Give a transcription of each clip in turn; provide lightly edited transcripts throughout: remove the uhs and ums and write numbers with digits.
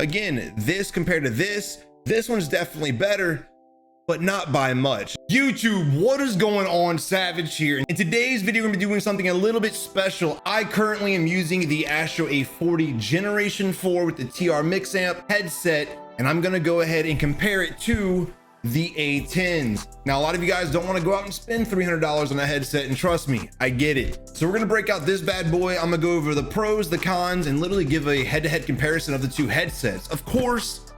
Again, this compared to this one's definitely better, but not by much. YouTube, what is going on? Savage here. In today's video, we're gonna be doing something a little bit special. I currently am using the Astro A40 Generation 4 with the TR mix amp headset, and I'm gonna go ahead and compare it to the A10s. Now, a lot of you guys don't want to go out and spend $300 on a headset, and trust me, I get it. So we're gonna break out this bad boy. I'm gonna go over the pros, the cons, and literally give a head-to-head comparison of the two headsets. Of course,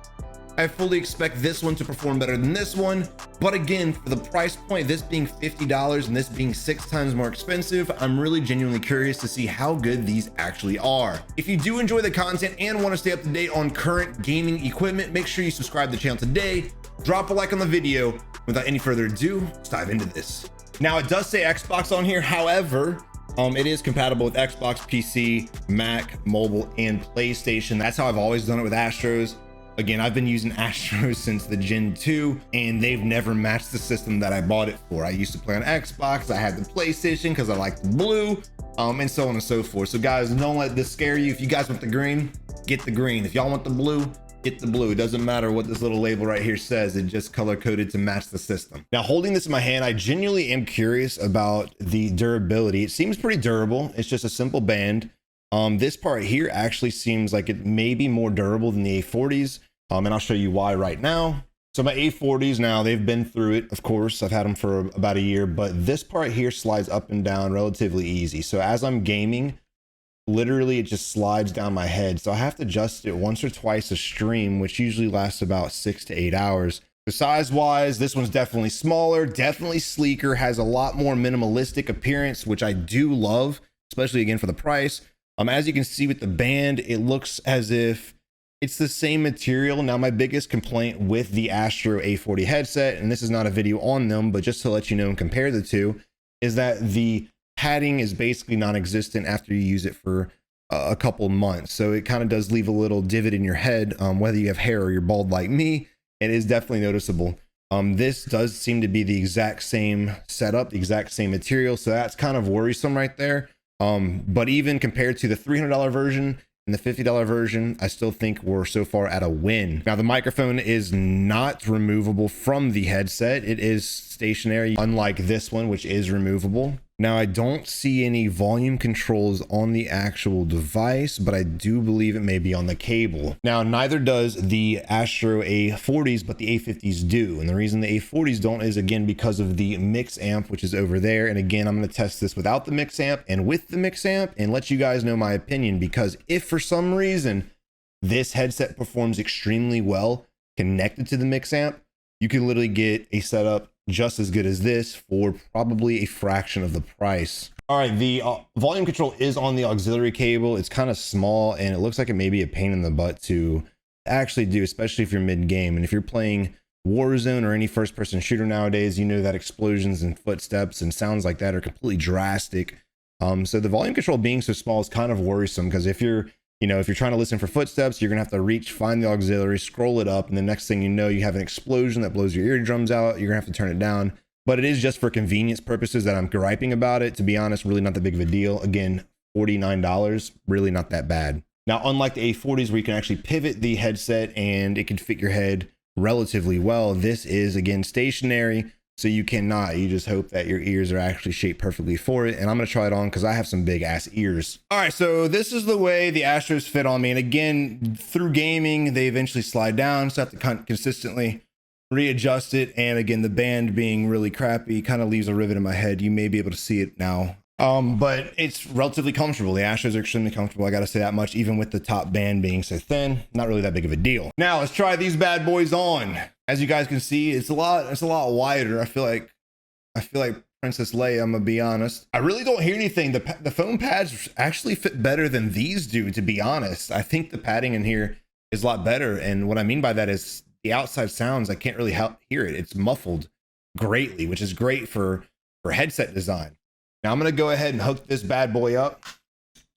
I fully expect this one to perform better than this one, but again, for the price point, this being $50 and this being 6 times more expensive, I'm really genuinely curious to see how good these actually are. If you do enjoy the content and want to stay up to date on current gaming equipment, make sure you subscribe to the channel today, drop a like on the video. Without any further ado, let's dive into this. Now, it does say Xbox on here, however, it is compatible with Xbox, PC, Mac, mobile, and PlayStation. That's how I've always done it with Astros. Again, I've been using Astros since the Gen 2, and they've never matched the system that I bought it for. I used to play on Xbox, I had the PlayStation because I like the blue, and so on and so forth. So guys, don't let this scare you. If you guys want the green, get the green. If y'all want the blue, get the blue. It doesn't matter what this little label right here says, it just color coded to match the system. Now, holding this in my hand, I genuinely am curious about the durability. It seems pretty durable. It's just a simple band. This part here actually seems like it may be more durable than the A40s, and I'll show you why right now. So my A40s now, they've been through it, of course. I've had them for about a year, but this part here slides up and down relatively easy. So as I'm gaming, literally it just slides down my head. So I have to adjust it once or twice a stream, which usually lasts about 6 to 8 hours. So size-wise, this one's definitely smaller, definitely sleeker, has a lot more minimalistic appearance, which I do love, especially again for the price. As you can see with the band, it looks as if it's the same material. Now, my biggest complaint with the Astro A40 headset, and this is not a video on them, but just to let you know and compare the two, is that the padding is basically non-existent after you use it for a couple months. So it kind of does leave a little divot in your head, whether you have hair or you're bald like me. It is definitely noticeable. This does seem to be the exact same setup, the exact same material. So that's kind of worrisome right there. But even compared to the $300 version and the $50 version, I still think we're so far at a win. Now, the microphone is not removable from the headset. It is stationary, unlike this one, which is removable. Now, I don't see any volume controls on the actual device, but I do believe it may be on the cable. Now, neither does the Astro A40s, but the A50s do. And the reason the A40s don't is, again, because of the mix amp, which is over there. And again, I'm going to test this without the mix amp and with the mix amp and let you guys know my opinion, because if for some reason this headset performs extremely well connected to the mix amp, you can literally get a setup just as good as this for probably a fraction of the price. All right, the volume control is on the auxiliary cable. It's kind of small and it looks like it may be a pain in the butt to actually do, especially if you're mid-game. And if you're playing Warzone or any first-person shooter nowadays, you know that explosions and footsteps and sounds like that are completely drastic. So the volume control being so small is kind of worrisome, because if you're trying to listen for footsteps, you're gonna have to reach, find the auxiliary, scroll it up, and the next thing you know, you have an explosion that blows your eardrums out. You're gonna have to turn it down. But it is just for convenience purposes that I'm griping about it. To be honest, really not that big of a deal. Again, $49, really not that bad. Now, unlike the A40s where you can actually pivot the headset and it can fit your head relatively well, this is, again, stationary. So you cannot. You just hope that your ears are actually shaped perfectly for it. And I'm going to try it on because I have some big ass ears. All right, so this is the way the Astros fit on me. And again, through gaming, they eventually slide down. So I have to consistently readjust it. And again, the band being really crappy kind of leaves a rivet in my head. You may be able to see it now. But it's relatively comfortable. The Astros are extremely comfortable. I got to say that much, even with the top band being so thin, not really that big of a deal. Now let's try these bad boys on. As you guys can see, it's a lot wider. I feel like Princess Leia, I'm gonna be honest. I really don't hear anything. The foam pads actually fit better than these do, to be honest. I think the padding in here is a lot better. And what I mean by that is the outside sounds, I can't really hear it. It's muffled greatly, which is great for headset design. Now I'm gonna go ahead and hook this bad boy up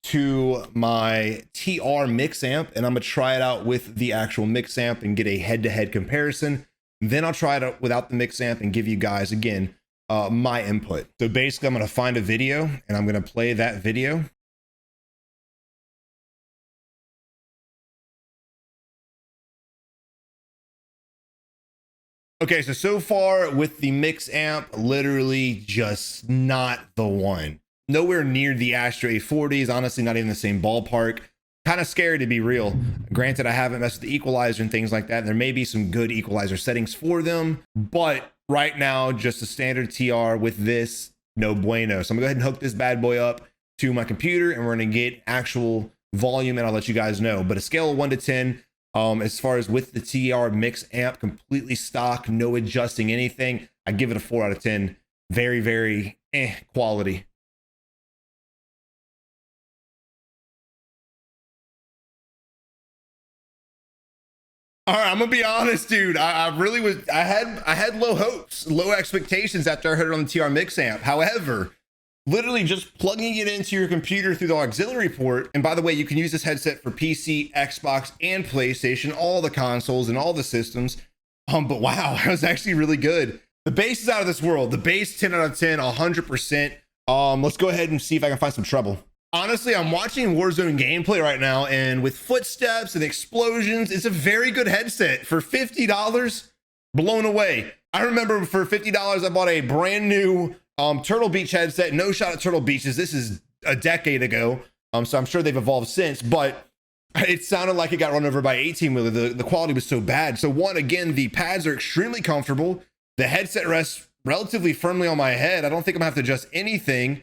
to my TR mix amp, and I'm gonna try it out with the actual mix amp and get a head-to-head comparison. Then I'll try it out without the mix amp and give you guys, again, my input. So basically I'm gonna find a video and I'm gonna play that video. Okay, so far with the mix amp, literally just not the one. Nowhere near the Astro A40s, honestly not even the same ballpark. Kind of scary to be real. Granted, I haven't messed with the equalizer and things like that. And there may be some good equalizer settings for them, but right now, just a standard TR with this, no bueno. So I'm gonna go ahead and hook this bad boy up to my computer and we're gonna get actual volume and I'll let you guys know. But a scale of 1 to 10, as far as with the TR mix amp, completely stock, no adjusting anything, I give it a 4 out of 10. Very, very quality. All right, I'm gonna be honest, dude. I really was. I had low hopes, low expectations after I heard it on the TR mix amp. However, literally just plugging it into your computer through the auxiliary port. And by the way, you can use this headset for PC, Xbox, and PlayStation, all the consoles and all the systems. But wow, it was actually really good. The bass is out of this world. The bass, 10 out of 10, 100%. Let's go ahead and see if I can find some treble. Honestly, I'm watching Warzone gameplay right now, and with footsteps and explosions, it's a very good headset. For $50, blown away. I remember for $50, I bought a brand new Turtle Beach headset. No shot at Turtle Beaches. This is a decade ago, so I'm sure they've evolved since, but it sounded like it got run over by 18-wheeler. The quality was so bad. So one, again, the pads are extremely comfortable. The headset rests relatively firmly on my head. I don't think I'm gonna have to adjust anything.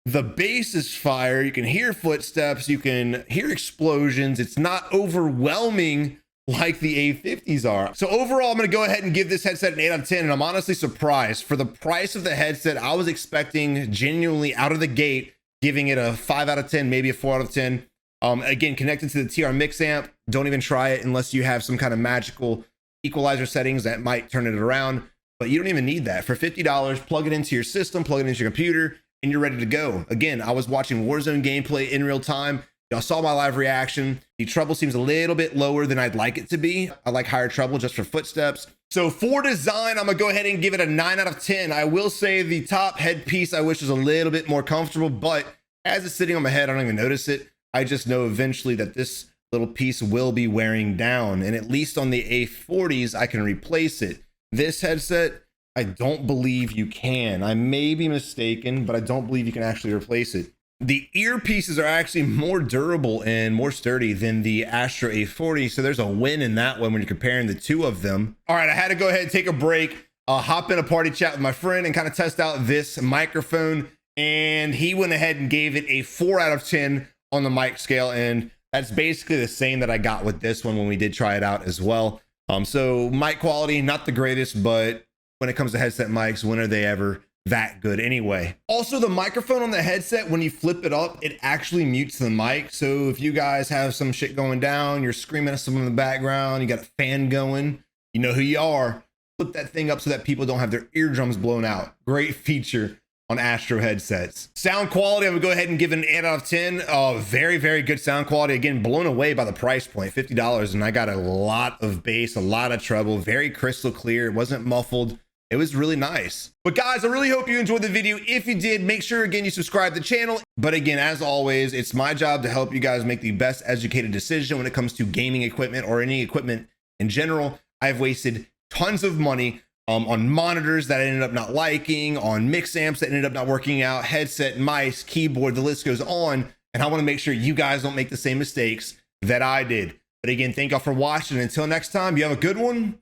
The bass is fire. You can hear footsteps. You can hear explosions. It's not overwhelming like the A50s are. So overall, I'm going to go ahead and give this headset an 8 out of 10. And I'm honestly surprised. For the price of the headset, I was expecting genuinely out of the gate, giving it a 5 out of 10, maybe a 4 out of 10. Again, connected to the TR mix amp. Don't even try it unless you have some kind of magical equalizer settings that might turn it around. But you don't even need that. For $50, plug it into your system, plug it into your computer, and you're ready to go. Again, I was watching Warzone gameplay in real time. Y'all saw my live reaction. The treble seems a little bit lower than I'd like it to be. I like higher treble just for footsteps. So for design, I'm gonna go ahead and give it a 9 out of 10. I will say the top headpiece I wish was a little bit more comfortable, but as it's sitting on my head, I don't even notice it. I just know eventually that this little piece will be wearing down, and at least on the A40s, I can replace it. This headset, I don't believe you can. I may be mistaken, but I don't believe you can actually replace it. The earpieces are actually more durable and more sturdy than the Astro A40, so there's a win in that one when you're comparing the two of them. All right, I had to go ahead and take a break, hop in a party chat with my friend and kind of test out this microphone, and he went ahead and gave it a 4 out of 10 on the mic scale, and that's basically the same that I got with this one when we did try it out as well. So mic quality, not the greatest, but when it comes to headset mics, when are they ever that good anyway? Also, the microphone on the headset, when you flip it up, it actually mutes the mic. So if you guys have some shit going down, you're screaming at someone in the background, you got a fan going, you know who you are, flip that thing up so that people don't have their eardrums blown out. Great feature on Astro headsets. Sound quality, I'm gonna go ahead and give it an 8 out of 10. Very, very good sound quality. Again, blown away by the price point, $50, and I got a lot of bass, a lot of treble, very crystal clear. It wasn't muffled. It was really nice. But guys, I really hope you enjoyed the video. If you did, make sure again you subscribe to the channel. But again, as always, it's my job to help you guys make the best educated decision when it comes to gaming equipment or any equipment in general. I've wasted tons of money on monitors that I ended up not liking, on mix amps that ended up not working out, headset, mice, keyboard, the list goes on. And I want to make sure you guys don't make the same mistakes that I did. But again, thank y'all for watching. Until next time, you have a good one.